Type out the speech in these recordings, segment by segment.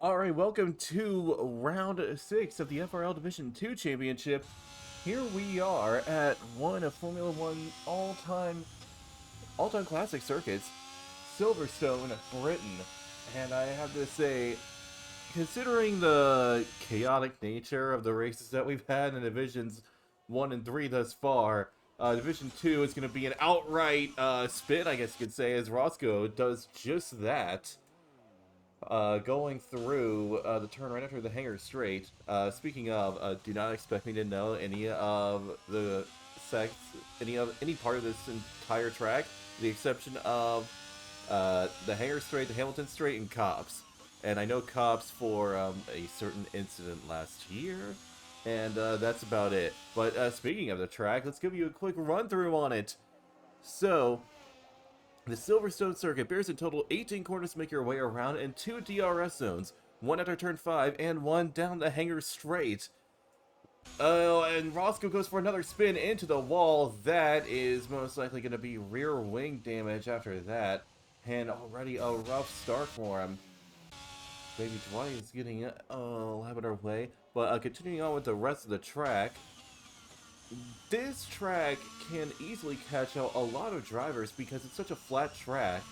Alright, welcome to round 6 of the FRL Division 2 Championship. Here we are at one of Formula 1 all-time classic circuits, Silverstone, Britain. And I have to say, considering the chaotic nature of the races that we've had in Divisions 1 and 3 thus far, Division 2 is going to be an outright spin, I guess you could say, as Roscoe does just that. Going through the turn right after the hangar straight. Speaking of, do not expect me to know any of the any part of this entire track, with the exception of the hangar straight, the Hamilton straight, and Cops. And I know Cops for a certain incident last year, and that's about it. But speaking of the track, let's give you a quick run through on it. So, the Silverstone circuit bears in total 18 corners to make your way around and 2 DRS zones, one after turn 5 and one down the hangar straight. Oh, and Roscoe goes for another spin into the wall. That is most likely going to be rear wing damage after that. And already a rough start for him. Baby Dwight is getting having her way. But continuing on with the rest of the track. This track can easily catch out a lot of drivers because it's such a flat track,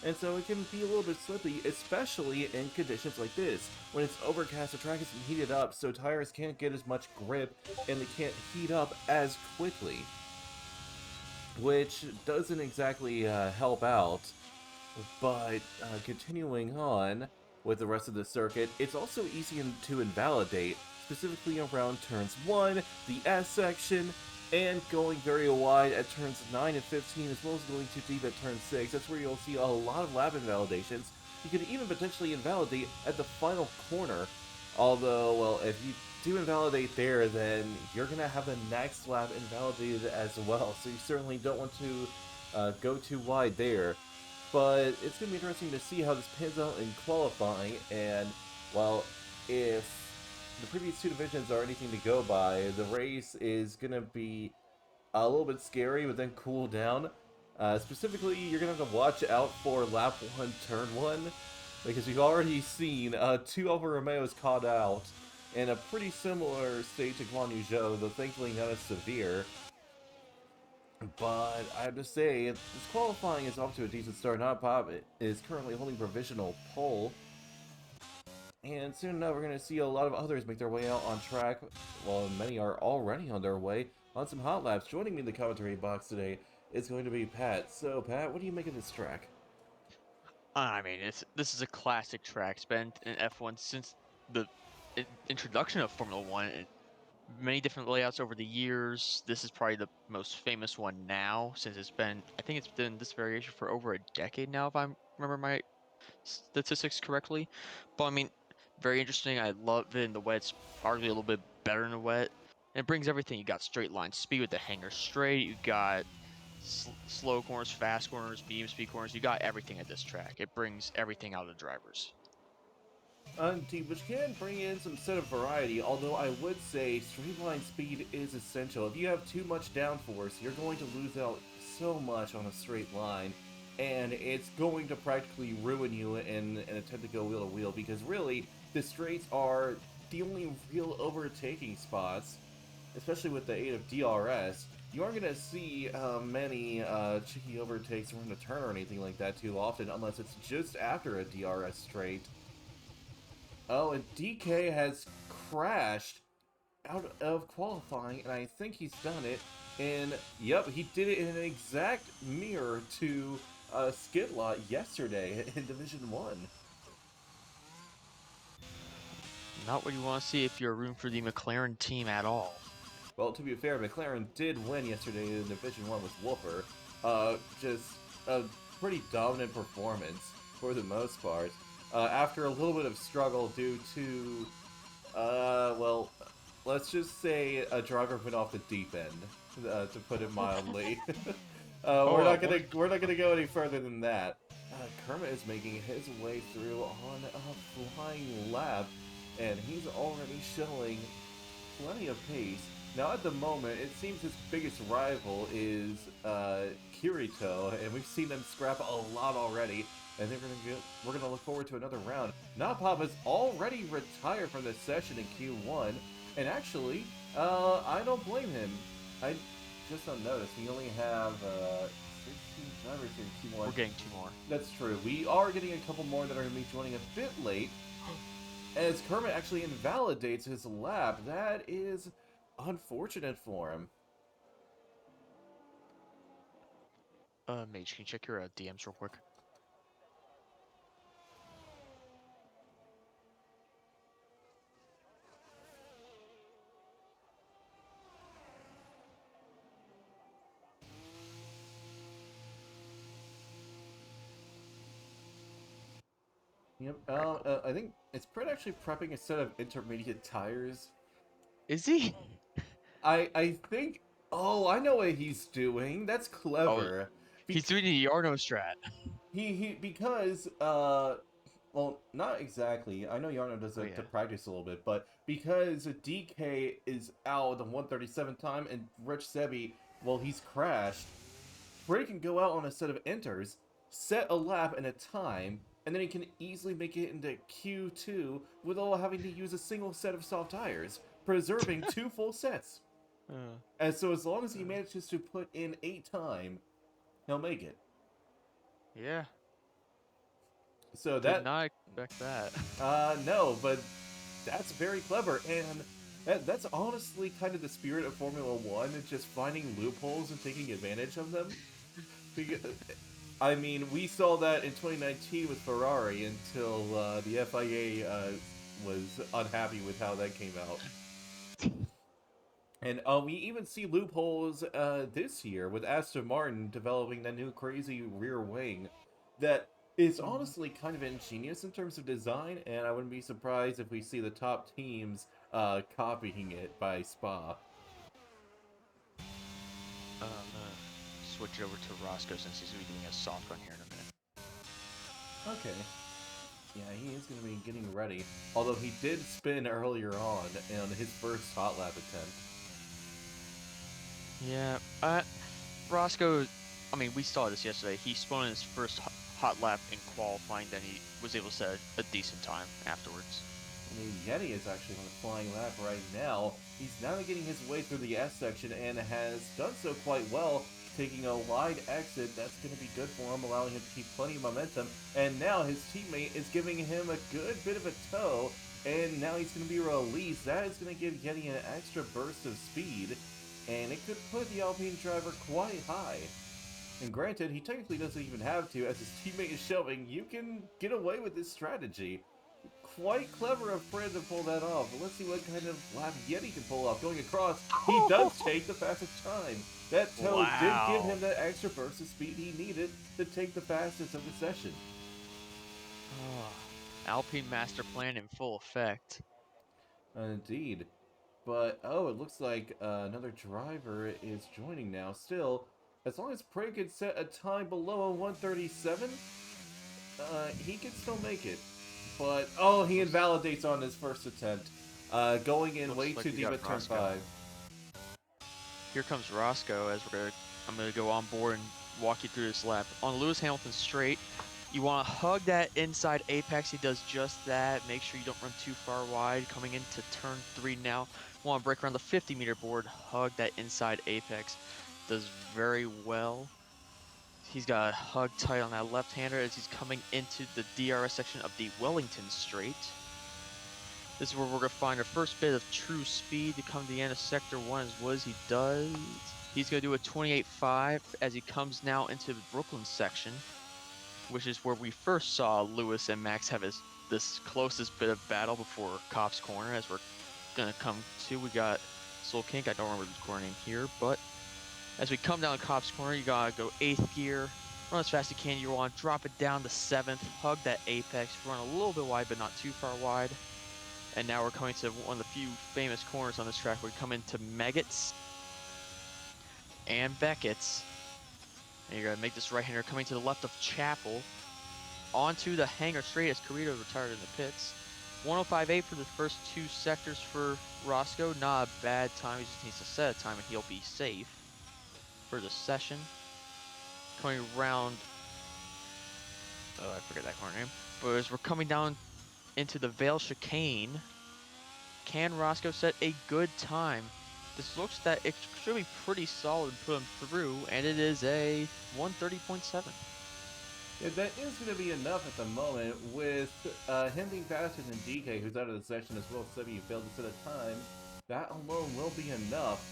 and so it can be a little bit slippy, especially in conditions like this. When it's overcast, the track isn't heated up, so tires can't get as much grip, and they can't heat up as quickly, which doesn't exactly help out. But continuing on with the rest of the circuit, it's also easy to invalidate, specifically around turns 1, the S section, and going very wide at turns 9 and 15, as well as going too deep at turn 6. That's where you'll see a lot of lap invalidations. You could even potentially invalidate at the final corner. Although, well, if you do invalidate there, then you're going to have the next lap invalidated as well. So you certainly don't want to go too wide there. But it's going to be interesting to see how this pans out in qualifying. And, well, if the previous two divisions are anything to go by, the race is going to be a little bit scary, but then cool down. Specifically, you're going to have to watch out for lap 1, turn 1, because we've already seen 2 Alfa Romeos caught out in a pretty similar state to Guan Yu Zhou, though thankfully not as severe. But I have to say, this qualifying is off to a decent start. Not Pop is currently holding provisional pole. And soon enough, we're going to see a lot of others make their way out on track, while many are already on their way on some hot laps. Joining me in the commentary box today is going to be Pat. So, Pat, what do you make of this track? I mean, this is a classic track. It's been in F1 since the introduction of Formula One. Many different layouts over the years. This is probably the most famous one now, since I think it's been this variation for over a decade now, if I remember my statistics correctly. But I mean, very interesting. I love it in the wet. It's arguably a little bit better in the wet. And it brings everything. You got straight line speed with the hanger straight. You got slow corners, fast corners, medium speed corners. You got everything at this track. It brings everything out of the drivers. Indeed, which can bring in some set of variety, although I would say straight line speed is essential. If you have too much downforce, you're going to lose out so much on a straight line, and it's going to practically ruin you in an attempt to go wheel to wheel, because really, the straights are the only real overtaking spots, especially with the aid of DRS. You aren't going to see many cheeky overtakes around a turn or anything like that too often, unless it's just after a DRS straight. Oh, and DK has crashed out of qualifying, and I think he's done it. And, yep, he did it in an exact mirror to Skidlot yesterday in Division 1. Not what you want to see if you're rooting for the McLaren team at all. Well, to be fair, McLaren did win yesterday in Division 1 with Wolfer. Just a pretty dominant performance for the most part. After a little bit of struggle due to, well, let's just say a driver went off the deep end, to put it mildly. We're not gonna go any further than that. Kermit is making his way through on a flying lap, and he's already showing plenty of pace. Now, at the moment, it seems his biggest rival is Kirito, and we've seen them scrap a lot already. I think we're gonna look forward to another round. Napop has already retired from this session in Q1, and actually, I don't blame him. I just don't notice we only have 16 drivers here in Q1. We're getting 2 more. That's true. We are getting a couple more that are gonna be joining a bit late. As Kermit actually invalidates his lap, that is unfortunate for him. Mage, can you check your DMs real quick? Yep. Alright, cool. I think it's Prit actually prepping a set of intermediate tires. Is he? I think. Oh, I know what he's doing. That's Oh, clever. he's Bec- doing the Yarno strat. he because well, not exactly. I know Yarno does Oh it to yeah. practice a little bit, but because DK is out the 137 time and Rich Sebi, well, he's crashed. Bray can go out on a set of enters, set a lap and a time, and then he can easily make it into Q2 without having to use a single set of soft tires, preserving 2 full sets. Uh, And so as long as he uh, manages to put in 8 time, he'll make it. yeah. So Did that, not expect that. no, but that's very clever, and that's honestly kind of the spirit of Formula One, is just finding loopholes and taking advantage of them. Because, I mean, we saw that in 2019 with Ferrari until the FIA was unhappy with how that came out. And we even see loopholes this year with Aston Martin developing that new crazy rear wing that is honestly kind of ingenious in terms of design, and I wouldn't be surprised if we see the top teams copying it by Spa. I'm gonna switch over to Roscoe since he's gonna be doing a soft run here in a minute. Okay. Yeah, he is going to be getting ready. Although he did spin earlier on his first hot lap attempt. Yeah. Roscoe. I mean, we saw this yesterday. He spun his first hot lap in qualifying, then he was able to set a decent time afterwards. I mean, Yeti is actually on a flying lap right now. He's navigating his way through the S section and has done so quite well, taking a wide exit. That's going to be good for him, allowing him to keep plenty of momentum. And now his teammate is giving him a good bit of a tow, and now he's going to be released. That is going to give Yeti an extra burst of speed, and it could put the Alpine driver quite high. And granted, he technically doesn't even have to, as his teammate is showing you can get away with this strategy. Quite clever of Fred to pull that off, but let's see what kind of lap Yeti can pull off. Going across, he does take the fastest time. That toe did give him that extra burst of speed he needed to take the fastest of the session. Oh, Alpine master plan in full effect. Indeed. But, oh, it looks like another driver is joining now. Still, as long as Prey can set a time below a 137, he can still make it. But, oh, he invalidates on his first attempt. Going in way too deep at turn 5. Here comes Roscoe as I'm gonna go on board and walk you through this lap. On Lewis Hamilton straight, you want to hug that inside apex. He does just that. Make sure you don't run too far wide. Coming into turn 3 now. Want to break around the 50-meter board. Hug that inside apex. Does very well. He's got a hug tight on that left-hander as he's coming into the DRS section of the Wellington straight. This is where we're going to find our first bit of true speed to come to the end of Sector 1 as what he does. He's going to do a 28.5 as he comes now into the Brooklyn section, which is where we first saw Lewis and Max have this closest bit of battle before Cops Corner. As we're going to come to, we got Soul Kink. I don't remember the corner name here, but as we come down Cops Corner, you got to go 8th gear, run as fast as you can. You want to drop it down to 7th, hug that apex, run a little bit wide, but not too far wide. And now we're coming to one of the few famous corners on this track. We come into Meggetts and Beckett's. And you're going to make this right-hander coming to the left of Chapel. Onto the hangar straight as Carrito retired in the pits. 105.8 for the first 2 sectors for Roscoe. Not a bad time. He just needs to set a time and he'll be safe for the session. Coming around Oh, I forget that car name. But as we're coming down into the Vale chicane, can Roscoe set a good time? This looks that it should be pretty solid and put him through, and it is a 130.7. Yeah, that is going to be enough at the moment, with him being faster than DK, who's out of the section, as well as Sebi, who failed to set a time. That alone will be enough.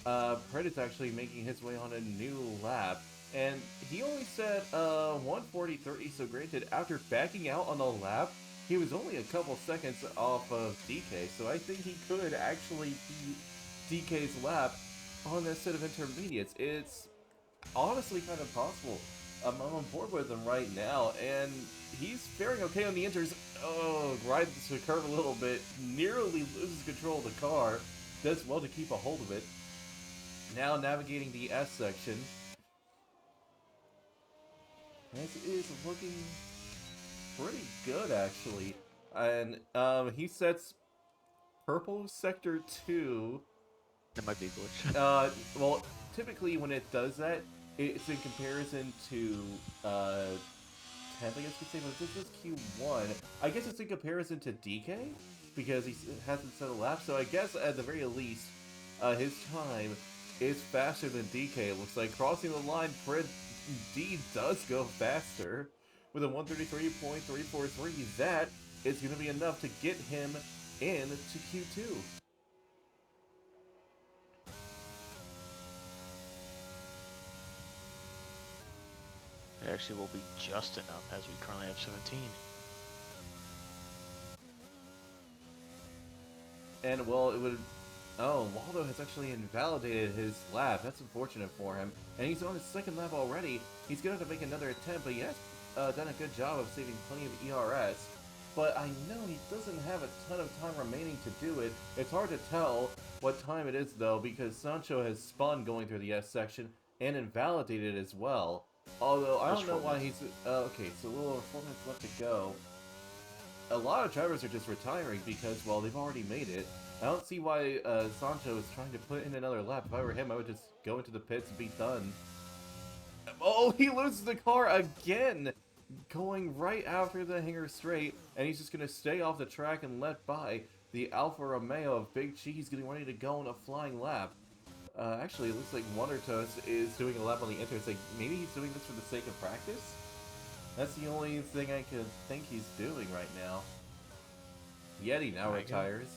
Pred is actually making his way on a new lap, and he only set 1:40.30. So granted, after backing out on the lap, he was only a couple seconds off of DK, so I think he could actually beat DK's lap on this set of intermediates. It's honestly kind of possible. I'm on board with him right now, and he's faring okay on the inters. Oh, rides the curve a little bit, nearly loses control of the car. Does well to keep a hold of it. Now navigating the S section. This is looking pretty good, actually. And he sets purple sector 2. That might be a glitch. Well, typically when it does that, it's in comparison to 10th, I guess you could say, but this is Q1. I guess it's in comparison to DK, because he hasn't set a lap, so I guess at the very least, his time is faster than DK. It looks like crossing the line, Fred indeed does go faster with a 133.343. That is going to be enough to get him into Q2. It actually will be just enough, as we currently have 17. And, well, it would... Oh, Waldo has actually invalidated his lap. That's unfortunate for him. And he's on his second lap already. He's going to have to make another attempt, but he has done a good job of saving plenty of ERS. But I know he doesn't have a ton of time remaining to do it. It's hard to tell what time it is, though, because Sancho has spun going through the S section and invalidated as well. Although, I don't know why he's... okay, so a little over 4 minutes left to go. A lot of drivers are just retiring because, well, they've already made it. I don't see why Sancho is trying to put in another lap. If I were him, I would just go into the pits and be done. Oh, he loses the car again! Going right after the hanger straight, and he's just going to stay off the track and let by the Alfa Romeo of Big Cheese getting ready to go on a flying lap. Actually, it looks like Wonder Toast is doing a lap on the inters. Like, maybe he's doing this for the sake of practice? That's the only thing I could think he's doing right now. Yeti now retires.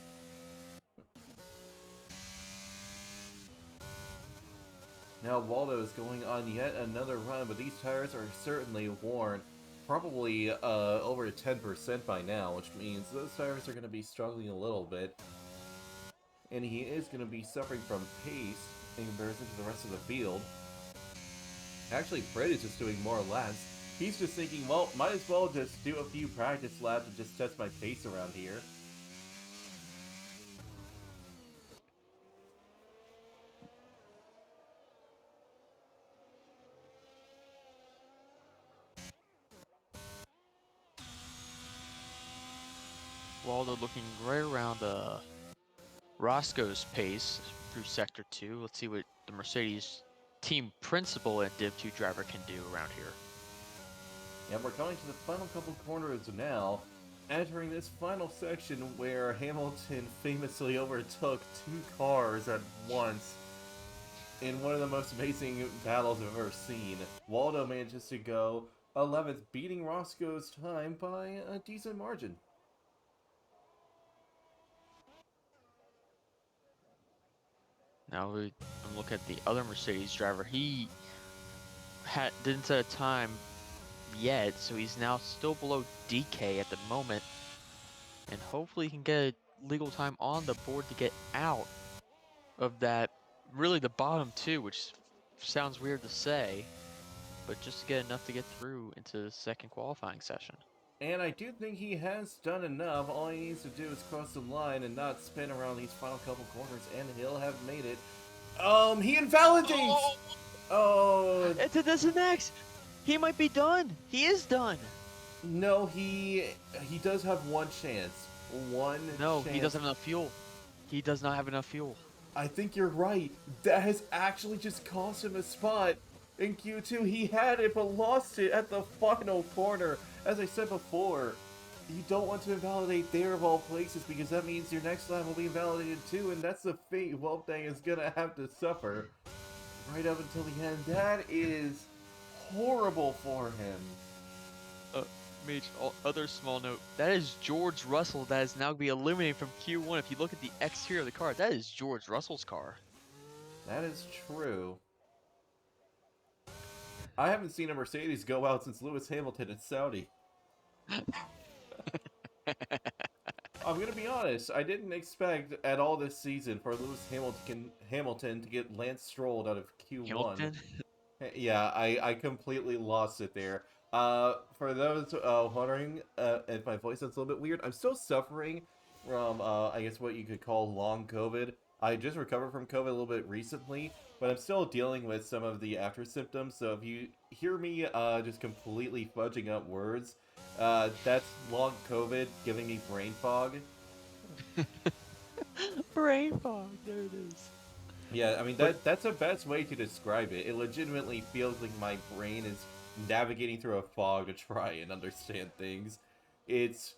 Now Waldo is going on yet another run, but these tires are certainly worn. Probably over 10% by now, which means those tires are going to be struggling a little bit. And he is going to be suffering from pace in comparison to the rest of the field. Actually, Fred is just doing more laps. He's just thinking, well, might as well just do a few practice laps and just test my pace around here. Waldo looking right around Roscoe's pace through Sector 2. Let's see what the Mercedes team principal and Div 2 driver can do around here. And we're going to the final couple corners now, entering this final section where Hamilton famously overtook 2 cars at once in one of the most amazing battles I've ever seen. Waldo manages to go 11th, beating Roscoe's time by a decent margin. Now we look at the other Mercedes driver. He didn't set a time yet, so he's now still below DK at the moment. And hopefully he can get a legal time on the board to get out of that, really the bottom 2, which sounds weird to say, but just to get enough to get through into the second qualifying session. And I do think he has done enough. All he needs to do is cross the line and not spin around these final couple corners, and he'll have made it. He invalidates! Oh! Into this and next! He might be done! He is done! No, he does have one chance. No, he doesn't have enough fuel. He does not have enough fuel. I think you're right. That has actually just cost him a spot. In Q2, he had it, but lost it at the final corner. As I said before, you don't want to invalidate there of all places because that means your next lap will be invalidated too, and that's the fate Wolfgang is gonna have to suffer right up until the end. That is horrible for him. Mage, other small note, that is George Russell that is now going to be eliminated from Q1. If you look at the exterior of the car, that is George Russell's car. That is true. I haven't seen a Mercedes go out since Lewis Hamilton in Saudi. I'm gonna be honest. I didn't expect at all this season for Lewis Hamilton to get Lance Stroll out of Q1. Hamilton? Yeah, I completely lost it there. For those wondering if my voice sounds a little bit weird, I'm still suffering from, I guess what you could call long COVID. I just recovered from COVID a little bit recently, but I'm still dealing with some of the after symptoms. So if you hear me just completely fudging up words, that's long COVID giving me brain fog. Brain fog, there it is. Yeah, I mean But that's the best way to describe it. It legitimately feels like my brain is navigating through a fog to try and understand things. It's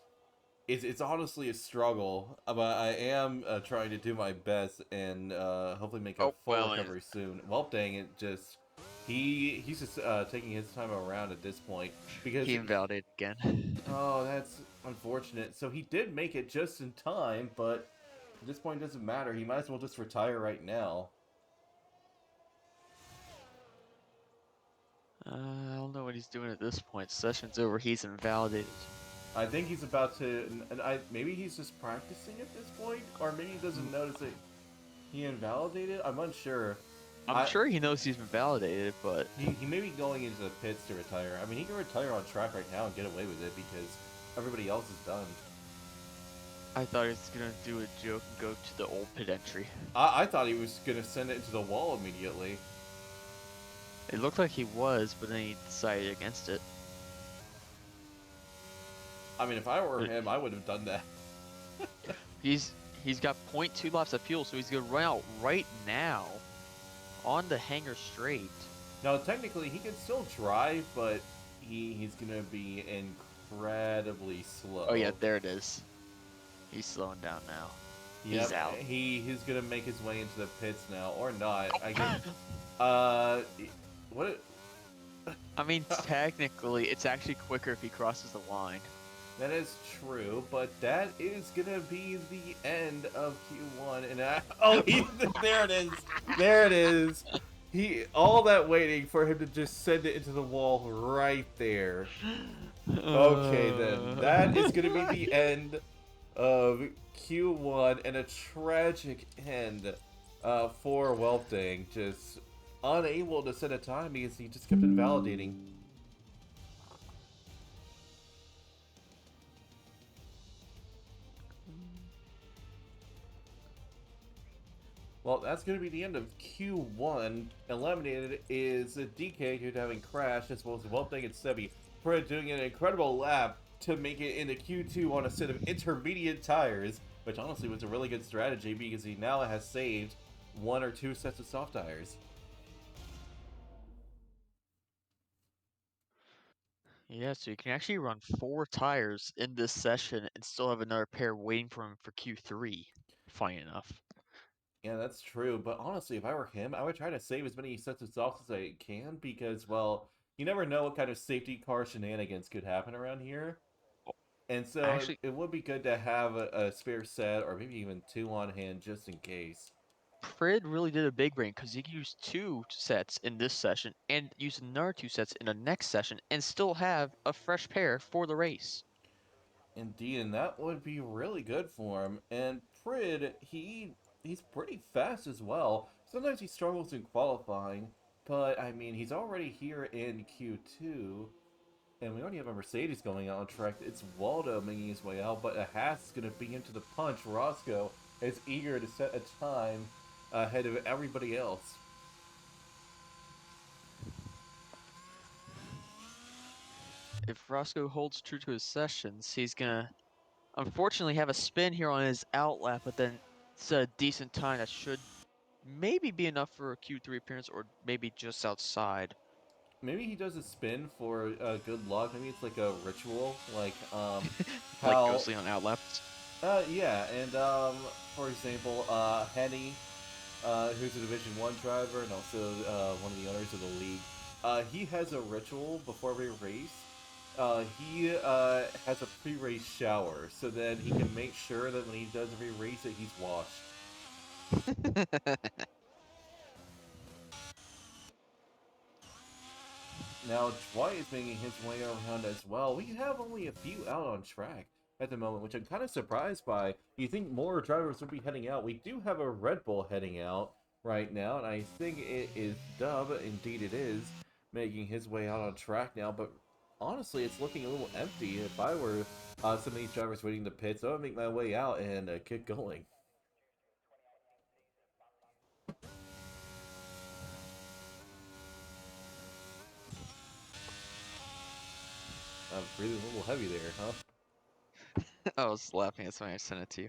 it's honestly a struggle, but I am trying to do my best and hopefully make a oh full well, recovery soon. Well, dang it, just he's just taking his time around at this point because he invalidated again. oh, that's unfortunate. So he did make it just in time, but at this point it doesn't matter. He might as well just retire right now. I don't know what he's doing at this point. Session's over. He's invalidated. I think he's about to, and maybe he's just practicing at this point, or maybe he doesn't notice that he invalidated. I'm unsure. I'm sure he knows he's been validated, but He may be going into the pits to retire. I mean, he can retire on track right now and get away with it because everybody else is done. I thought he was gonna do a joke and go to the old pit entry. I thought he was gonna send it into the wall immediately. It looked like he was, but then he decided against it. I mean, if I were But him, I would have done that. he's got 0.2 laps of fuel, so he's gonna run out right now on the hangar straight. Now, technically, he can still drive, but he's gonna be incredibly slow. Oh yeah, there it is. He's slowing down now. Yep, He's out. he's gonna make his way into the pits now, or not. I guess. What? I mean, technically, it's actually quicker if he crosses the line. That is true, but that is gonna be the end of Q1, and there it is, there it is. All that waiting for him to just send it into the wall right there. Okay, then that is gonna be the end of Q1 and a tragic end for Welfdang, just unable to set a time because he just kept invalidating. Well, that's going to be the end of Q1. Eliminated is DK due to having crashed, as well as Welfdang and Sebi for doing an incredible lap to make it into Q2 on a set of intermediate tires, which honestly was a really good strategy because he now has saved 1 or 2 sets of soft tires. Yeah, so you can actually run 4 tires in this session and still have another pair waiting for him for Q3. Funny enough. Yeah, that's true, but honestly, if I were him, I would try to save as many sets of softs as I can because, well, you never know what kind of safety car shenanigans could happen around here. And so Actually, it would be good to have a spare set or maybe even 2 on hand just in case. Prid really did a big brain because he used 2 sets in this session and use another 2 sets in the next session and still have a fresh pair for the race. Indeed, and that would be really good for him. And Prid, he's pretty fast as well. Sometimes he struggles in qualifying, but I mean, he's already here in Q2. And we already have a Mercedes going out on track. It's Waldo making his way out, but a Haas is going to beat him to the punch. Roscoe is eager to set a time ahead of everybody else. If Roscoe holds true to his sessions, he's gonna unfortunately have a spin here on his outlap, but then it's a decent time that should maybe be enough for a Q3 appearance or maybe just outside. maybe he does a spin for good luck. Maybe it's like a ritual, like Like how ghostly on outlaps. yeah, and for example, Henny, who's a Division One driver and also one of the owners of the league, he has a ritual before every race. He has a pre-race shower, so then he can make sure that when he does every race that he's washed. Now, Dwight is making his way around as well. We have only a few out on track at the moment, which I'm kind of surprised by. You think more drivers would be heading out. We do have a Red Bull heading out right now, and I think it is Dub, indeed it is, making his way out on track now, but honestly, it's looking a little empty. If I were some of these drivers waiting the pits, I would make my way out and get going. I'm breathing a little heavy there, huh? I was laughing at something I sent it to you.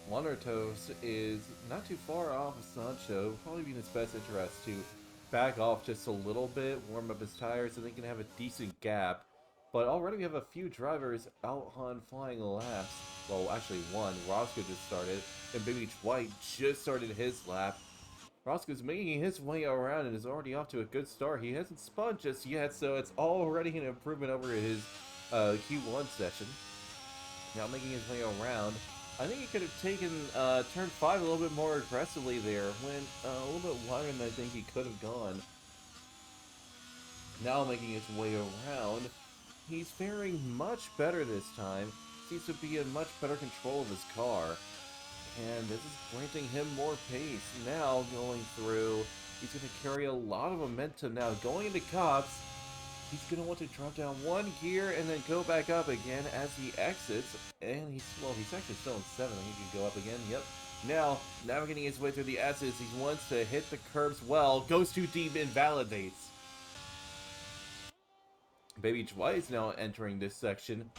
Wandertos is not too far off of Sancho, probably be in his best interest to back off just a little bit, warm up his tires, so they can have a decent gap. But already we have a few drivers out on flying laps. Well, actually one. Roscoe just started, and Baby White just started his lap. Roscoe's making his way around and is already off to a good start. He hasn't spun just yet, so it's already an improvement over his Q1 session. Now making his way around. I think he could have taken turn 5 a little bit more aggressively there. Went a little bit wider than I think he could have gone. Now making his way around. He's faring much better this time. Seems to be in much better control of his car. And this is granting him more pace. Now going through, he's going to carry a lot of momentum now. Going into cops, he's going to want to drop down one gear and then go back up again as he exits. And he's actually still in 7. He can go up again. Yep. Now, navigating his way through the S's, he wants to hit the curbs well. Goes too deep, invalidates. Baby Dwight is now entering this section.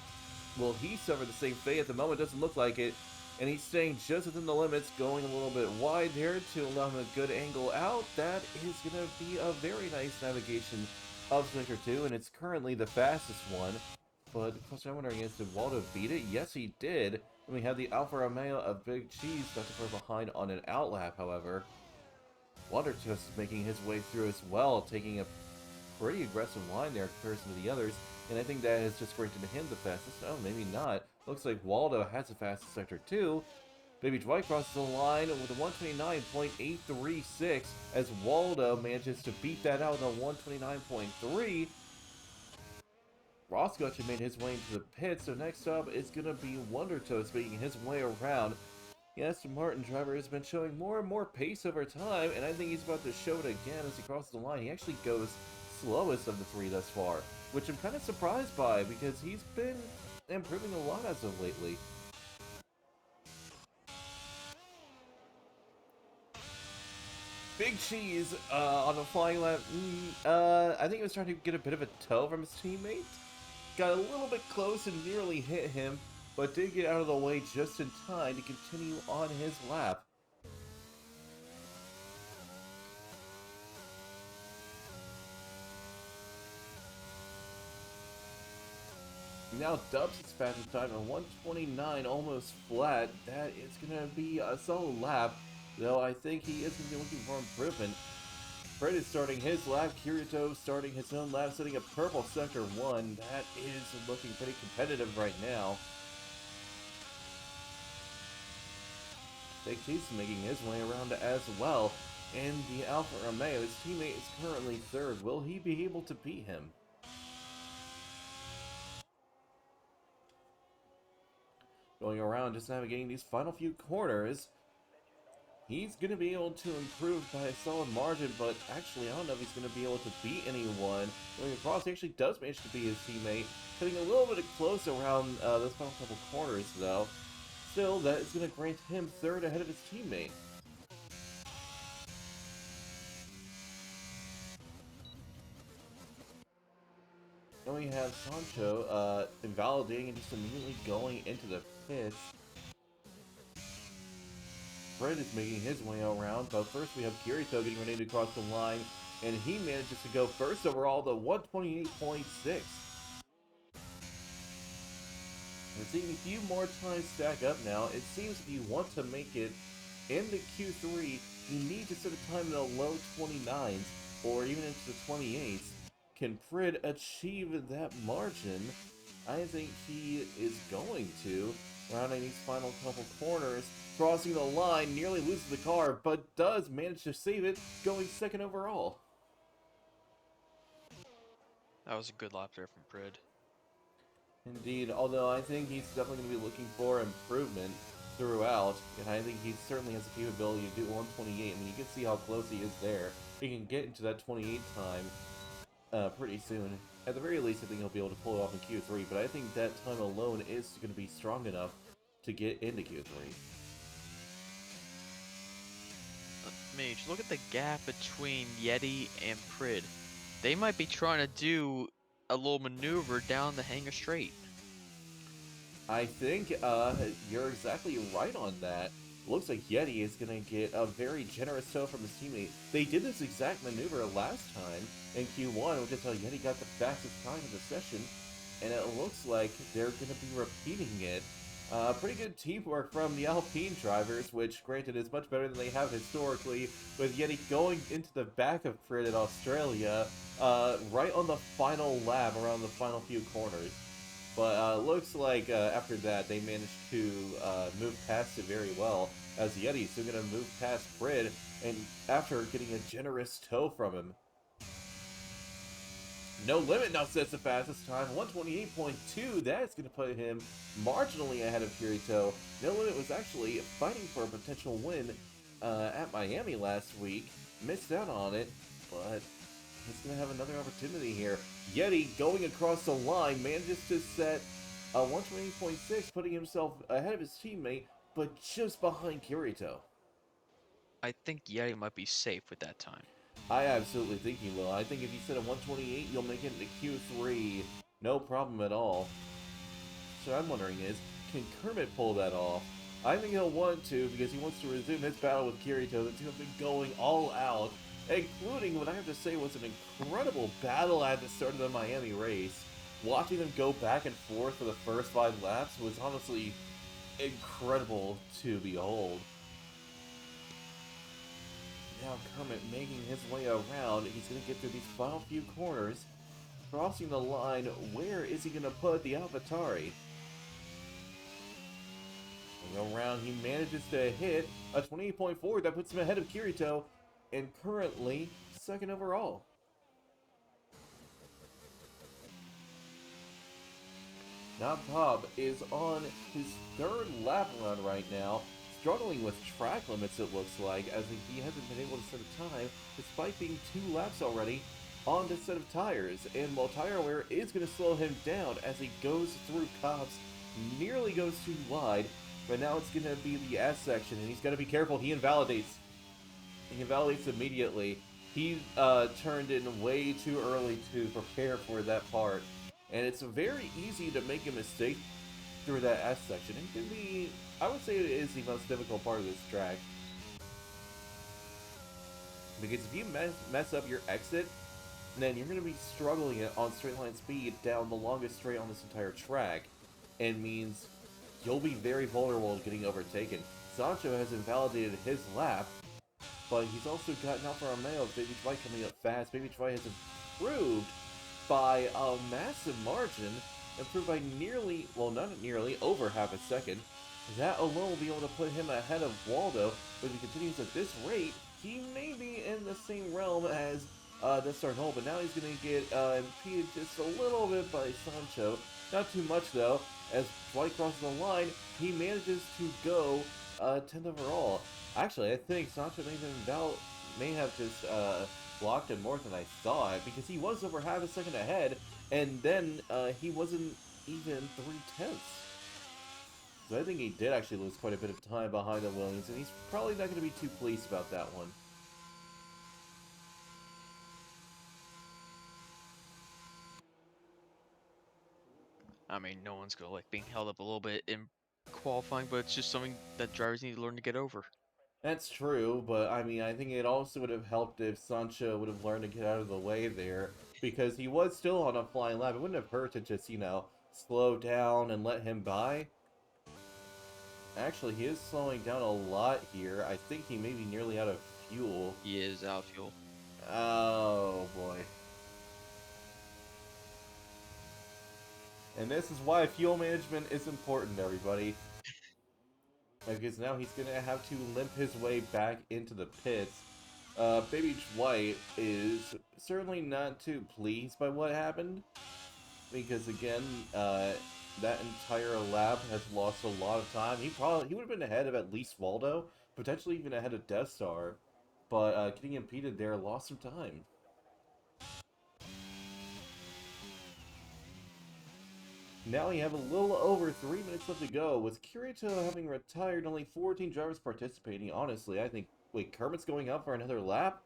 Will he suffer the same fate? At the moment, doesn't look like it. And he's staying just within the limits, going a little bit wide there to allow him a good angle out. That is going to be a very nice navigation of Sector 2, and it's currently the fastest one. But the question I'm wondering is, did Waldo beat it? Yes, he did. And we have the Alfa Romeo of Big Cheese not too far behind on an outlap, however. Waldo just making his way through as well, taking a pretty aggressive line there in comparison to the others, and I think that has just granted him the fastest. Oh, maybe not. Looks like Waldo has the fastest sector too. Baby Dwight crosses the line with a 129.836 as Waldo manages to beat that out with a 129.3. Roscoe actually made his way into the pit, so next up is going to be Wonder Toast making his way around. The Aston Martin driver has been showing more and more pace over time, and I think he's about to show it again as he crosses the line. He actually goes slowest of the three thus far, which I'm kind of surprised by because he's been improving a lot as of lately. Big Cheese on the flying lap. I think he was trying to get a bit of a toe from his teammate. Got a little bit close and nearly hit him, but did get out of the way just in time to continue on his lap. Now Dubs is fastest time at 129, almost flat. That is going to be a solid lap, though I think he is going to be looking for improvement. Fred is starting his lap, Kirito starting his own lap, setting up purple sector 1. That is looking pretty competitive right now. Big Cheese is making his way around as well. And the Alfa Romeo, his teammate, is currently third. Will he be able to beat him? Going around, just navigating these final few corners. He's going to be able to improve by a solid margin, but actually, I don't know if he's going to be able to beat anyone. Going across, he actually does manage to beat his teammate, getting a little bit close around those final couple corners, though. Still, that is going to grant him third ahead of his teammate. Then we have Sancho invalidating and just immediately going into the pits. Fred is making his way around, but first we have Kirito getting ready to cross the line, and he manages to go first overall to 128.6. We're seeing a few more times stack up now. It seems if you want to make it into Q3, you need to set a time in the low 29s or even into the 28s. Can Prid achieve that margin? I think he is going to. Rounding these final couple corners, crossing the line, nearly loses the car, but does manage to save it, going second overall. That was a good lap there from Prid. Indeed, although I think he's definitely going to be looking for improvement throughout, and I think he certainly has the capability to do 128. I mean, you can see how close he is there. He can get into that 28 time pretty soon. At the very least, I think he'll be able to pull it off in Q3, but I think that time alone is going to be strong enough to get into Q3. Mage, look at the gap between Yeti and Prid. They might be trying to do a little maneuver down the hangar straight. I think you're exactly right on that. Looks like Yeti is going to get a very generous tow from his teammate. They did this exact maneuver last time in Q1, which is how Yeti got the fastest time in the session, and it looks like they're going to be repeating it. Pretty good teamwork from the Alpine drivers, which, granted, is much better than they have historically, with Yeti going into the back of Fred in Australia right on the final lap, around the final few corners. But looks like after that they managed to move past it very well, as Yeti's still going to move past Fred, and after getting a generous tow from him. No Limit now sets the fastest time, 128.2. That's going to put him marginally ahead of Kirito. No Limit was actually fighting for a potential win at Miami last week. Missed out on it, but he's going to have another opportunity here. Yeti going across the line manages to set a 128.6, putting himself ahead of his teammate, but just behind Kirito. I think Yeti might be safe with that time. I absolutely think he will. I think if you set a 128, you'll make it into Q3. No problem at all. So I'm wondering is, can Kermit pull that off? I think he'll want to because he wants to resume his battle with Kirito that's been going all out, including what I have to say was an incredible battle at the start of the Miami race. Watching them go back and forth for the first 5 laps was honestly incredible to behold. Now Kermit making his way around. He's going to get through these final few corners. Crossing the line, where is he going to put the AlphaTauri? Around, he manages to hit a 28.4 that puts him ahead of Kirito, and currently second overall. Now Bob is on his 3rd lap run right now, struggling with track limits it looks like, as he hasn't been able to set a time despite being 2 laps already on this set of tires, and while tire wear is going to slow him down as he goes through Cobbs, nearly goes too wide, but now it's going to be the S section, and he's got to be careful. He invalidates. He invalidates immediately. He turned in way too early to prepare for that part, and it's very easy to make a mistake through that S section. It can be, I would say it is the most difficult part of this track. Because if you mess up your exit, then you're going to be struggling on straight line speed down the longest straight on this entire track. And means you'll be very vulnerable to getting overtaken. Sancho has invalidated his lap, but he's also gotten Alfa Romeo of Baby Dwight coming up fast. Baby Dwight has improved by a massive margin, improved by nearly, well, not nearly, over half a second. That alone will be able to put him ahead of Waldo, but if he continues at this rate, he may be in the same realm as this Arnold, but now he's going to get impeded just a little bit by Sancho. Not too much, though. As Dwight crosses the line, he manages to go 10th overall. Actually, I think Sancho may have just blocked him more than I thought, because he was over half a second ahead, and then he wasn't even 3/10. So I think he did actually lose quite a bit of time behind the Williams, and he's probably not going to be too pleased about that one. I mean, no one's gonna like being held up a little bit in qualifying, but it's just something that drivers need to learn to get over. That's true, but I mean, I think it also would have helped if Sancho would have learned to get out of the way there, because he was still on a flying lap. It wouldn't have hurt to just, slow down and let him by. Actually, he is slowing down a lot here. I think he may be nearly out of fuel. He is out of fuel. Oh, boy. And this is why fuel management is important, everybody. Because now he's going to have to limp his way back into the pits. Baby Dwight is certainly not too pleased by what happened. Because again, that entire lap has lost a lot of time. He would have been ahead of at least Waldo, potentially even ahead of Death Star. But getting impeded there lost some time. Now we have a little over 3 minutes left to go. With Kirito having retired, only 14 drivers participating. Honestly, I think... Wait, Kermit's going out for another lap?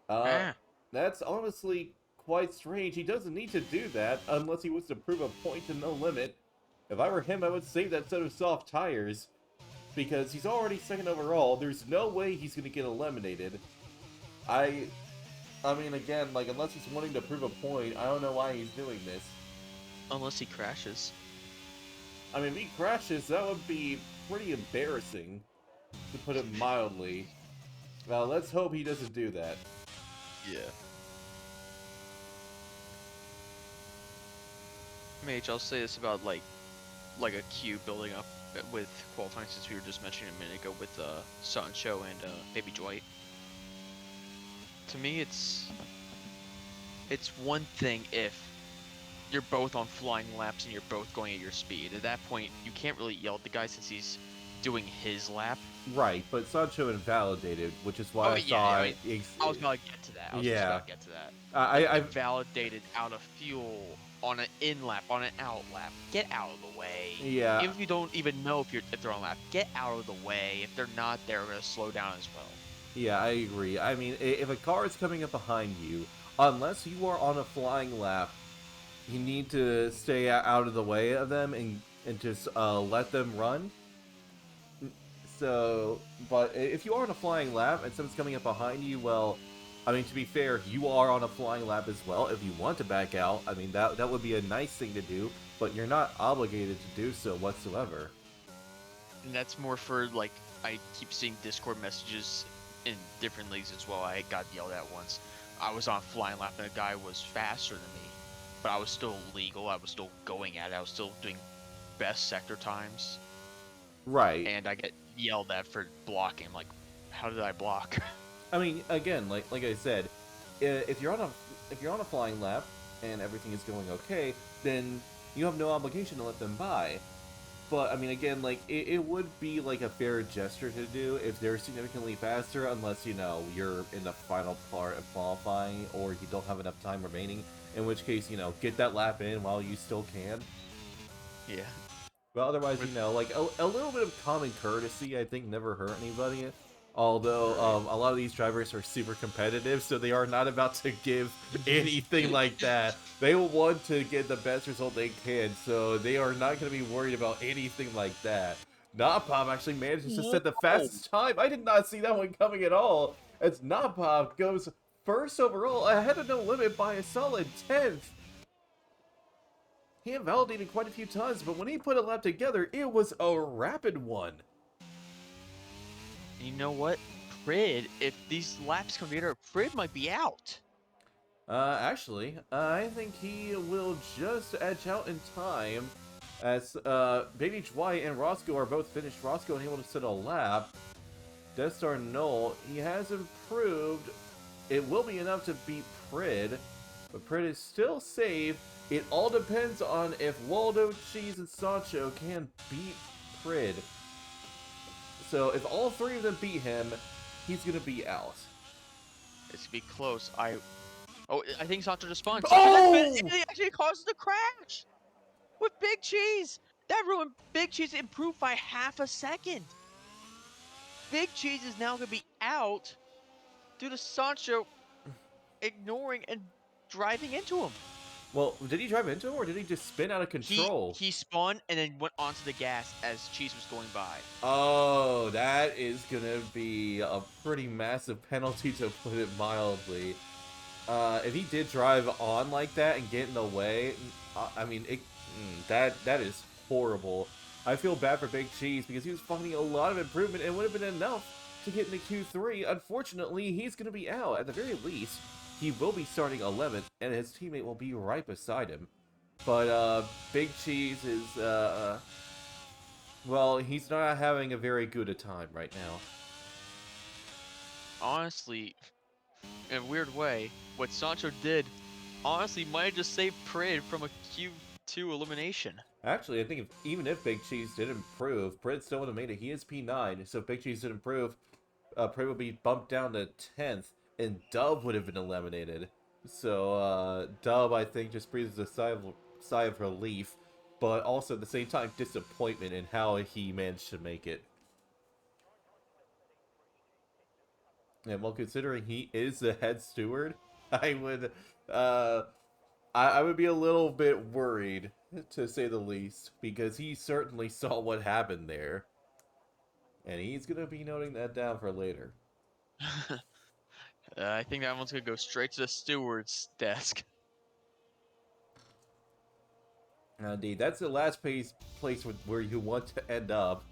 Uh, Ah, that's honestly quite strange. He doesn't need to do that unless he wants to prove a point to no limit. If I were him, I would save that set of soft tires. Because he's already second overall. There's no way he's going to get eliminated. I mean, again, like, unless he's wanting to prove a point, I don't know why he's doing this. unless he crashes. I mean, if he crashes, that would be pretty embarrassing, to put it mildly. Well, let's hope he doesn't do that. Yeah. Mage, I'll say this about like a queue building up with qualifying, since we were just mentioning a minute ago with Sancho and Baby Dwight. To me, it's one thing if you're both on flying laps and you're both going at your speed. At that point, you can't really yell at the guy since he's doing his lap. Right, but Sancho invalidated, which is why Oh I yeah, thought... I mean, I was about to get to that. I was just Yeah. about to get to that. I, I, Invalidated out of fuel on an in lap, on an out lap. Get out of the way. yeah, Even if you don't even know if they're on lap, get out of the way. If they're not, they're gonna slow down as well. yeah, I agree. I mean, if a car is coming up behind you, unless you are on a flying lap, you need to stay out of the way of them and just let them run. So, but if you are on a flying lap and someone's coming up behind you, well, I mean, to be fair, you are on a flying lap as well. If you want to back out, I mean, that would be a nice thing to do, but you're not obligated to do so whatsoever. And that's more for like, I keep seeing Discord messages in different leagues as well. I got yelled at once. I was on flying lap and a guy was faster than me, but I was still legal. I was still going at it. I was still doing best sector times, Right. and I get yelled at for blocking. I'm like, how did I block? I mean, again, like I said, if you're on a flying lap and everything is going okay, then you have no obligation to let them by. But I mean, again, like it would be like a fair gesture to do if they're significantly faster, unless you're in the final part of qualifying or you don't have enough time remaining. In which case, get that lap in while you still can. Yeah. But otherwise, like a little bit of common courtesy, I think, never hurt anybody. Although a lot of these drivers are super competitive, so they are not about to give anything like that. They will want to get the best result they can, so they are not going to be worried about anything like that. Napop actually manages to set the fastest time. I did not see that one coming at all, as Napop goes first overall, ahead of No Limit by a solid 10th. He invalidated quite a few times, but when he put a lap together, it was a rapid one. You know what? Prid, if these laps come together, Prid might be out. Actually, I think he will just edge out in time, as Baby Dwight and Roscoe are both finished. Roscoe unable to set a lap. Death Star Null, he has improved. It will be enough to beat Prid, but Prid is still safe. It all depends on if Waldo, Cheese, and Sancho can beat Prid. So if all three of them beat him, he's gonna be out. It's gonna be close. I think Sancho just spun. Oh! It actually caused the crash with Big Cheese. That ruined Big Cheese. Improved by half a second. Big Cheese is now gonna be out due to Sancho ignoring and driving into him. Well, did he drive into him or did he just spin out of He control? he spun and then went onto the gas as Cheese was going by. Oh, that is gonna be a pretty massive penalty to put it mildly. If he did drive on like that and get in the way, I mean, that is horrible. I feel bad for Big Cheese because he was finding a lot of improvement and it would have been enough to get into Q3. Unfortunately, he's going to be out. At the very least, he will be starting 11th, and his teammate will be right beside him. But Big Cheese is, well, he's not having a very good a time right now. Honestly, in a weird way, what Sancho did honestly might have just saved Prid from a Q2 elimination. Actually, I think even if Big Cheese did improve, Prit still would have made it. He is P9, so if Big Cheese did improve, Prit would be bumped down to 10th, and Dub would have been eliminated. So, Dub, I think, just breathes a sigh of relief, but also at the same time, disappointment in how he managed to make it. And while considering he is the head steward, I would, uh, I would be a little bit worried, to say the least, because he certainly saw what happened there. And he's going to be noting that down for later. I think that one's gonna go straight to the steward's desk. Indeed, that's the last place where you want to end up.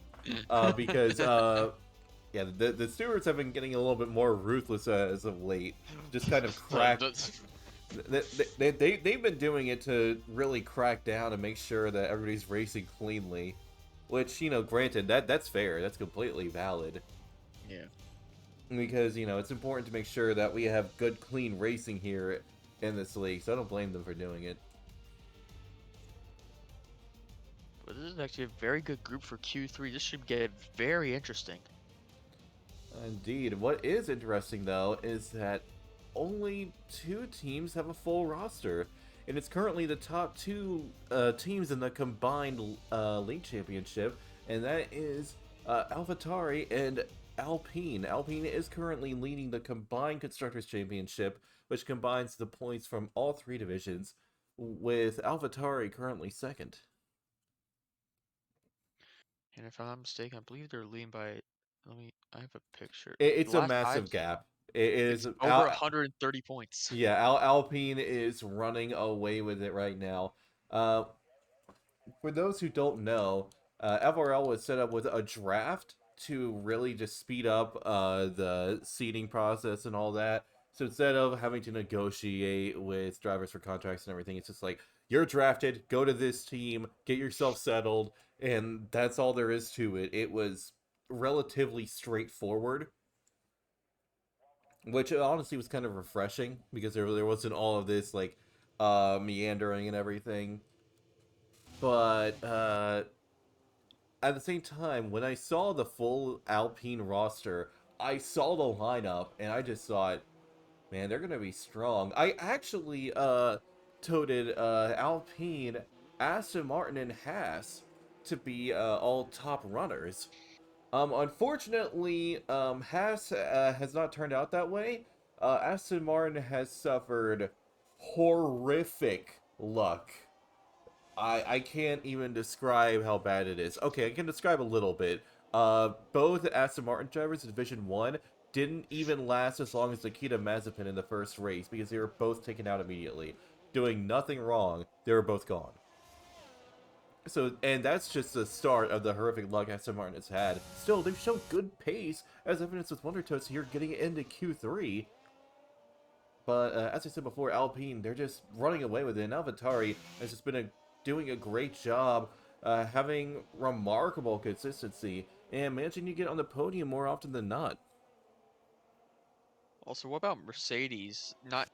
Because, yeah, the stewards have been getting a little bit more ruthless as of late. Just kind of crack. They've been doing it to really crack down and make sure that everybody's racing cleanly. Which, granted, that's fair. That's completely valid. Yeah. Because, it's important to make sure that we have good, clean racing here in this league. So I don't blame them for doing it. But this is actually a very good group for Q3. This should get very interesting. Indeed. What is interesting, though, is that only 2 teams have a full roster. And it's currently the top 2 teams in the combined league championship. And that is AlphaTauri and Alpine. Alpine is currently leading the combined Constructors Championship, which combines the points from all 3 divisions, with AlphaTauri currently second. And if I'm not mistaken, I believe they're leading by. I have a picture. The It's a last five, massive gap. It is it's over 130 points. Yeah, Alpine is running away with it right now. Uh, for those who don't know, FRL was set up with a draft to really just speed up the seeding process and all that. So instead of having to negotiate with drivers for contracts and everything, it's just like, you're drafted, go to this team, get yourself settled, and that's all there is to it. It was relatively straightforward, which honestly was kind of refreshing because there wasn't all of this like meandering and everything. But at the same time, when I saw the full Alpine roster, I saw the lineup and I just thought, man, they're gonna be strong. I actually toted Alpine, Aston Martin, and Haas to be all top runners. Unfortunately, Haas has not turned out that way. Aston Martin has suffered horrific luck. I can't even describe how bad it is. Okay, I can describe a little bit. Both Aston Martin drivers in Division 1 didn't even last as long as Nikita Mazepin in the first race because they were both taken out immediately. Doing nothing wrong, they were both gone. So, and that's just the start of the horrific luck Aston Martin has had. Still, they've shown good pace, as evidenced with Wonder Toast here getting into Q3. But as I said before, Alpine, they're just running away with it. And AlphaTauri has just been doing a great job, having remarkable consistency, and managing to get on the podium more often than not. Also, what about Mercedes? Not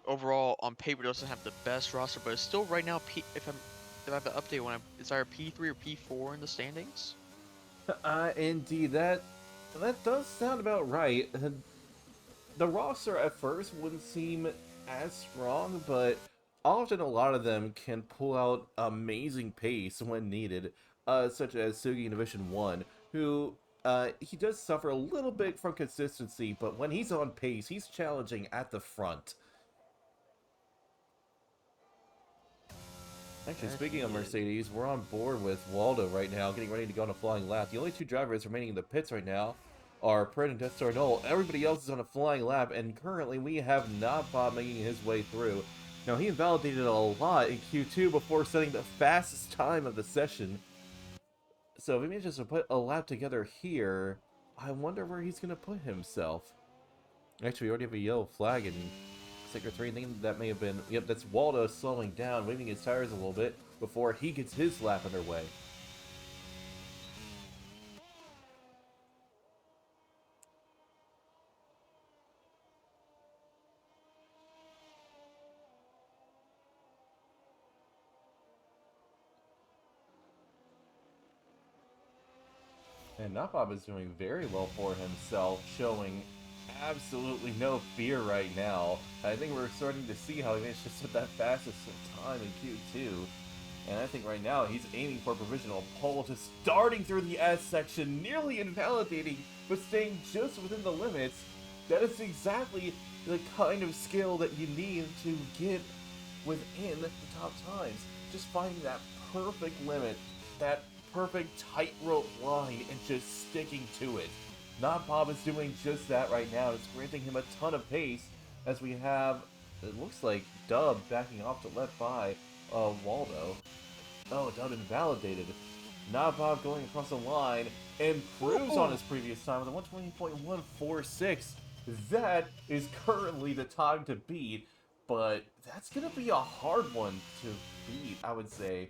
overall on paper doesn't have the best roster, but it's still right now. If I have an update when it's either P3 or P4 in the standings. Indeed, that does sound about right. The roster at first wouldn't seem as strong, but often a lot of them can pull out amazing pace when needed, such as Sugi in Division 1, who he does suffer a little bit from consistency, but when he's on pace, he's challenging at the front. Actually, There speaking of he is. Mercedes, we're on board with Waldo right now, getting ready to go on a flying lap. The only two drivers remaining in the pits right now are Pred and Destornol. Everybody else is on a flying lap, and currently we have Nobbob making his way through. Now, he invalidated a lot in Q2 before setting the fastest time of the session. So if he manages to put a lap together here, I wonder where he's going to put himself. Actually, we already have a yellow flag in Sector 3, thinking that may have been... Yep, that's Waldo slowing down, waving his tires a little bit before he gets his lap underway. And Nopop is doing very well for himself, showing absolutely no fear right now. I think we're starting to see how he managed to set that fastest time in Q2. And I think right now he's aiming for a provisional pole, just starting through the S section, nearly invalidating, but staying just within the limits. That is exactly the kind of skill that you need to get within the top times. Just finding that perfect limit, that perfect tightrope line, and just sticking to it. Not Bob is doing just that right now. It's granting him a ton of pace as we have, it looks like, Dub backing off to let by Waldo. Oh, Dub invalidated. Not Bob going across the line, improves on his previous time with a 120.146. That is currently the time to beat, but that's going to be a hard one to beat, I would say.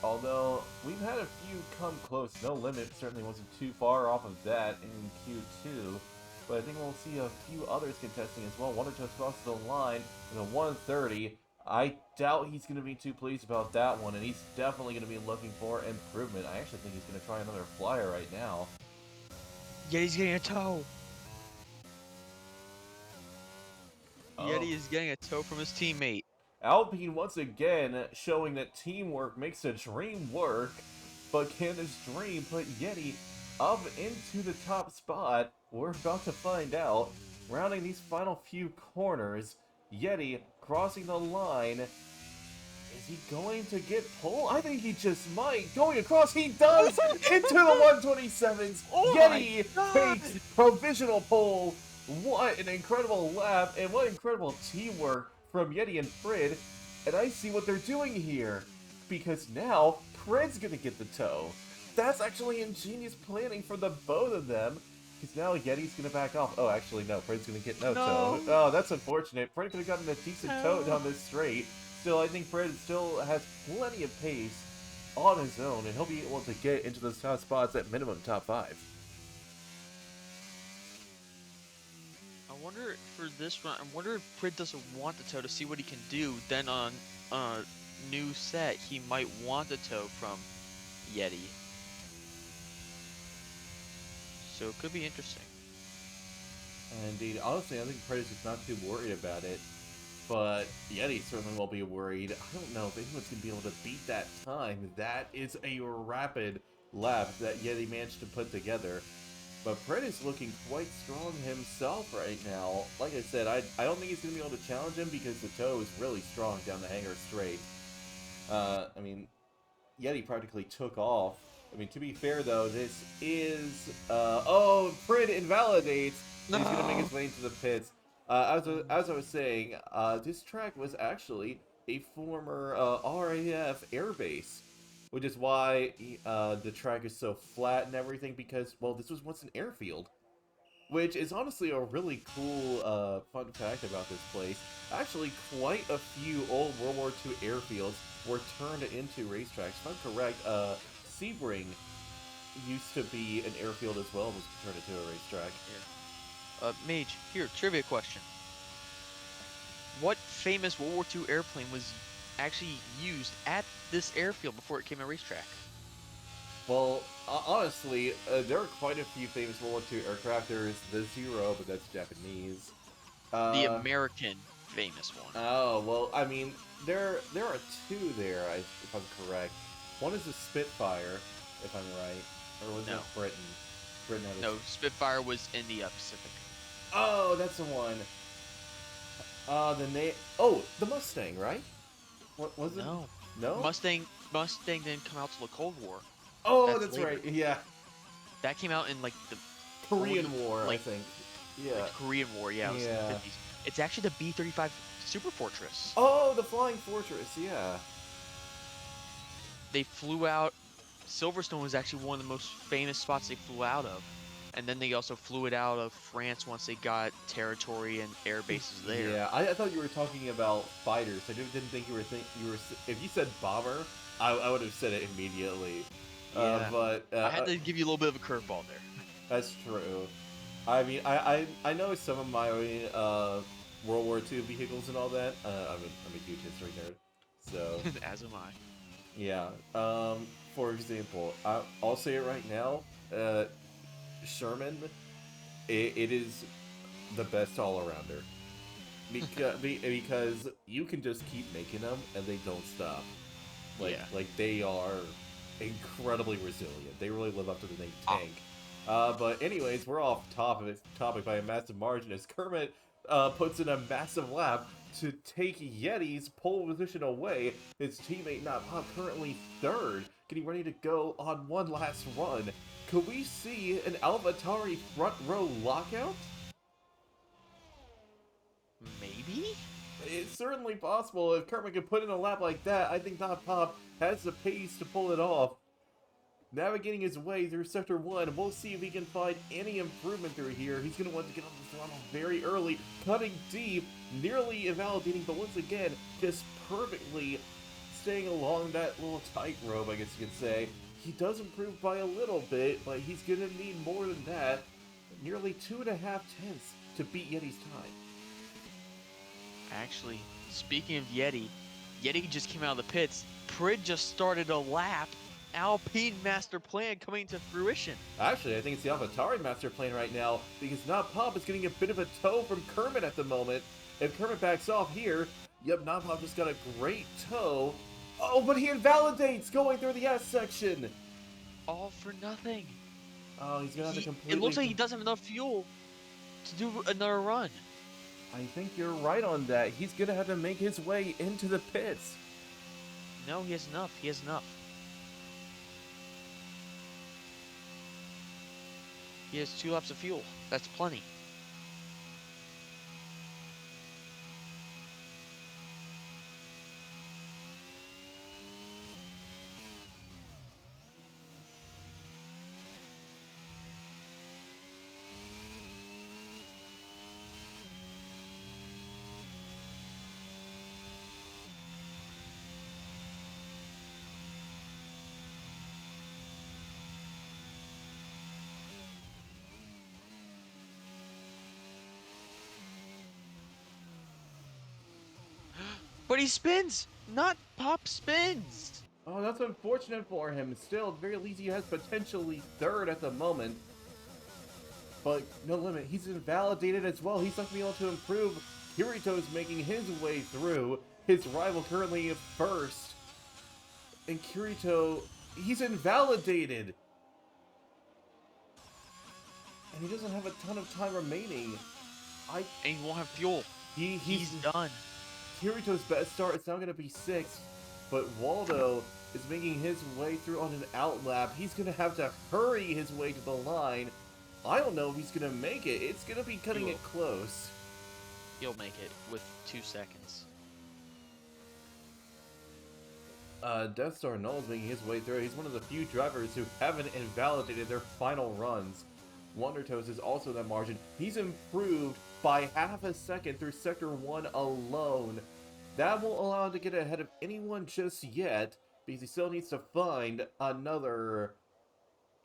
Although, we've had a few come close. No Limit certainly wasn't too far off of that in Q2. But I think we'll see a few others contesting as well. One or two across the line in a 130. I doubt he's going to be too pleased about that one, and he's definitely going to be looking for improvement. I actually think he's going to try another flyer right now. Yeti's getting a tow. Oh. Yeti is getting a tow from his teammate. Alpine once again showing that teamwork makes a dream work, but can this dream put Yeti up into the top spot? We're about to find out. Rounding these final few corners, Yeti crossing the line. Is he going to get pole? I think he just might. Going across, he does! Into the 127s! Oh Yeti my takes provisional pole. What an incredible lap, and what incredible teamwork from Yeti and Frid. And I see what they're doing here. Because now, Frid's gonna get the tow. That's actually ingenious planning for the both of them. Because now Yeti's gonna back off. Oh, actually, no, Frid's gonna get no tow. Oh, that's unfortunate. Frid could have gotten a decent tow down this straight. Still, I think Fred still has plenty of pace on his own, and he'll be able to get into those top spots at minimum top 5. I wonder for this run, I wonder if Prid doesn't want the tow to see what he can do. Then on new set, he might want the tow from Yeti. So it could be interesting. Indeed, honestly, I think Fred is just not too worried about it. But Yeti certainly won't be worried. I don't know if anyone's going to be able to beat that time. That is a rapid lap that Yeti managed to put together. But Fred is looking quite strong himself right now. Like I said, I don't think he's going to be able to challenge him because the toe is really strong down the hanger straight. I mean, Yeti practically took off. I mean, to be fair though, this is, oh, Fred invalidates. No. He's gonna make his way into the pits. As I was saying, this track was actually a former RAF airbase, which is why the track is so flat and everything, because, well, this was once an airfield. Which is honestly a really cool fun fact about this place. Actually, quite a few old World War II airfields were turned into racetracks. If I'm correct, Sebring used to be an airfield as well and was turned into a racetrack. Mage, here, trivia question. What famous World War II airplane was actually used at this airfield before it became a racetrack? Well, honestly, there are quite a few famous World War II aircraft. There's the Zero, but that's Japanese. The American famous one. Oh, well, I mean, there are two there, if I'm correct. One is a Spitfire, if I'm right. Or was it Britain? Britain had a... No, Spitfire was in the Pacific. Oh, that's the one. The name... Oh, the Mustang, right? What was it? No. No? Mustang didn't come out till the Cold War. Oh, That's that's later. right. Yeah. That came out in like the Korean 40, War, I like think. like Yeah. the Korean War. Yeah, it was in the Yeah. 50s. It's actually the B-35 Super Fortress. Oh, the Flying Fortress. Yeah. They flew out. Silverstone was actually one of the most famous spots they flew out of. And then they also flew it out of France once they got territory and air bases there. Yeah, I thought you were talking about fighters. I didn't think you were If you said bomber, I would have said it immediately. Yeah. But I had to give you a little bit of a curveball there. that's true. I mean, I know some of my World War II vehicles and all that. I'm a huge history nerd, so As am I. yeah. For example, I'll say it right now. Sherman, it is the best all arounder. Because you can just keep making them and they don't stop. Yeah. Like they are incredibly resilient. They really live up to the name Ah, tank. But anyways, we're off topic by a massive margin as Kermit puts in a massive lap to take Yeti's pole position away. His teammate Not Pop currently third, getting ready to go on one last run. Could we see an AlphaTauri front row lockout? maybe? It's certainly possible. If Kermit can put in a lap like that, I think Not Pop has the pace to pull it off. Navigating his way through Sector 1, we'll see if he can find any improvement through here. He's going to want to get on the throttle very early, cutting deep, nearly invalidating, but once again, just perfectly staying along that little tightrope, I guess you could say. He does improve by a little bit, but he's going to need more than that. Nearly 2.5 tenths to beat Yeti's time. Actually, speaking of Yeti, Yeti just came out of the pits. Prid just started a lap. Alpine master plan coming to fruition. Actually, I think it's the AlphaTauri master plan right now, because Not Pop is getting a bit of a tow from Kermit at the moment. If Kermit backs off here, yep, Not Pop just got a great tow. Oh, but he invalidates going through the S section. All for nothing. Oh, he's gonna have to It completely... looks like he doesn't have enough fuel to do another run. I think you're right on that. He's gonna have to make his way into the pits. No, he has enough. He has enough. He has 2 laps of fuel. That's plenty. But he spins! Not Pop spins! Oh, that's unfortunate for him. Still, at the very least, he has potentially third at the moment. But no limit, he's invalidated as well. He's not going to be able to improve. Kirito's making his way through. His rival currently first. And Kirito, he's invalidated. And he doesn't have a ton of time remaining. And he won't have fuel. He's done. Kirito's best start is now going to be 6th. But Waldo is making his way through on an outlap. He's going to have to hurry his way to the line. I don't know if he's going to make it. It's going to be cutting it close. He'll make it with 2 seconds. Death Star Null's making his way through. He's one of the few drivers who haven't invalidated their final runs. Wonder Toast is also in that margin. He's improved by half a second through Sector 1 alone. That won't allow him to get ahead of anyone just yet, because he still needs to find another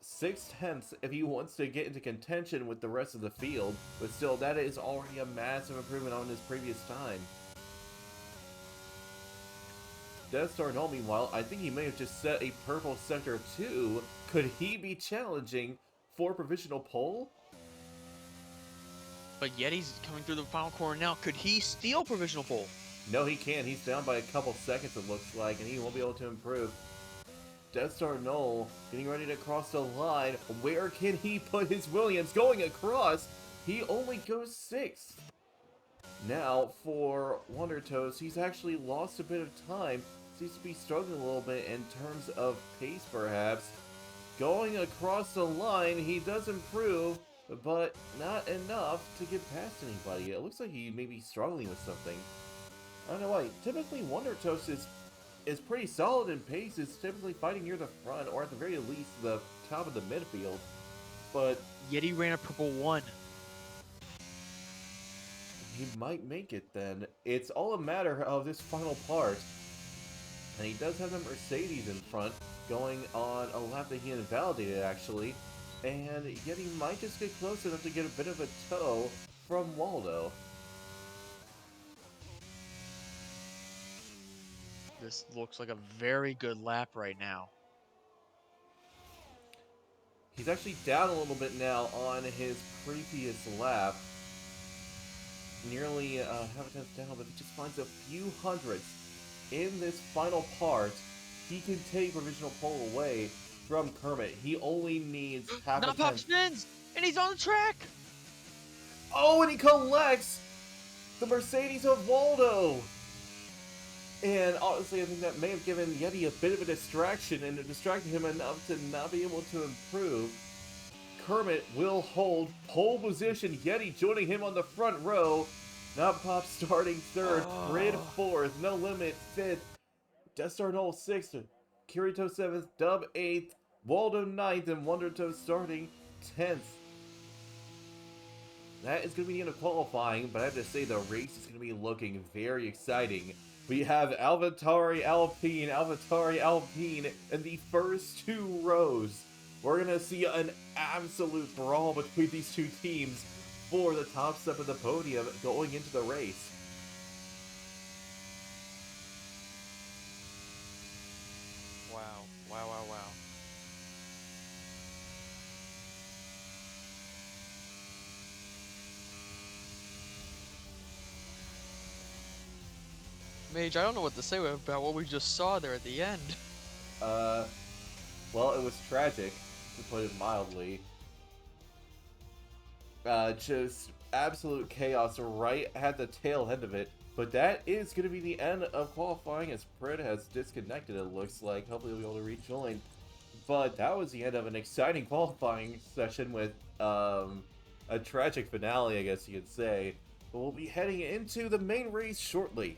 6 tenths if he wants to get into contention with the rest of the field. But still, that is already a massive improvement on his previous time. Death Star Null, meanwhile, I think he may have just set a purple Sector 2. Could he be challenging for provisional pole? But Yeti's coming through the final corner now. Could he steal provisional pole? No, he can't. He's down by a couple seconds, it looks like, and he won't be able to improve. Death Star Null getting ready to cross the line. Where can he put his Williams? Going across, he only goes 6th. Now, for Wonder Toast, he's actually lost a bit of time. Seems to be struggling a little bit in terms of pace, perhaps. Going across the line, he does improve, but not enough to get past anybody. It looks like he may be struggling with something. I don't know why. Typically, Wonder Toast is pretty solid in pace. It's typically fighting near the front, or at the very least, the top of the midfield. But Yeti ran a purple 1. he might make it then. It's all a matter of this final part. And he does have the Mercedes in front, going on a lap that he invalidated, actually. And yet he might just get close enough to get a bit of a tow from Waldo. This looks like a very good lap right now. He's actually down a little bit now on his previous lap. Nearly half a tenth down, but he just finds a few hundredths in this final part. He can take provisional pole away from Kermit. He only needs half Not a Pop tenth. spins, and he's on the track. Oh, and he collects the Mercedes of Waldo. And honestly, I think that may have given Yeti a bit of a distraction, and it distracted him enough to not be able to improve. Kermit will hold pole position. Yeti joining him on the front row. Not Pop starting third. Grid fourth. No Limit fifth. Death Star Null sixth. Kirito seventh. Dub eighth. Waldo ninth. And Wonder Toast starting 10th. That is going to be the end of qualifying, but I have to say the race is going to be looking very exciting. We have AlphaTauri Alpine in the first two rows. We're going to see an absolute brawl between these two teams for the top step of the podium going into the race. Wow, wow, wow, wow. Mage, I don't know what to say about what we just saw there at the end. Well, it was tragic, to put it mildly. Just absolute chaos right at the tail end of it. But that is going to be the end of qualifying, as Prid has disconnected, it looks like. Hopefully we'll be able to rejoin. But that was the end of an exciting qualifying session with a tragic finale, I guess you could say. But we'll be heading into the main race shortly.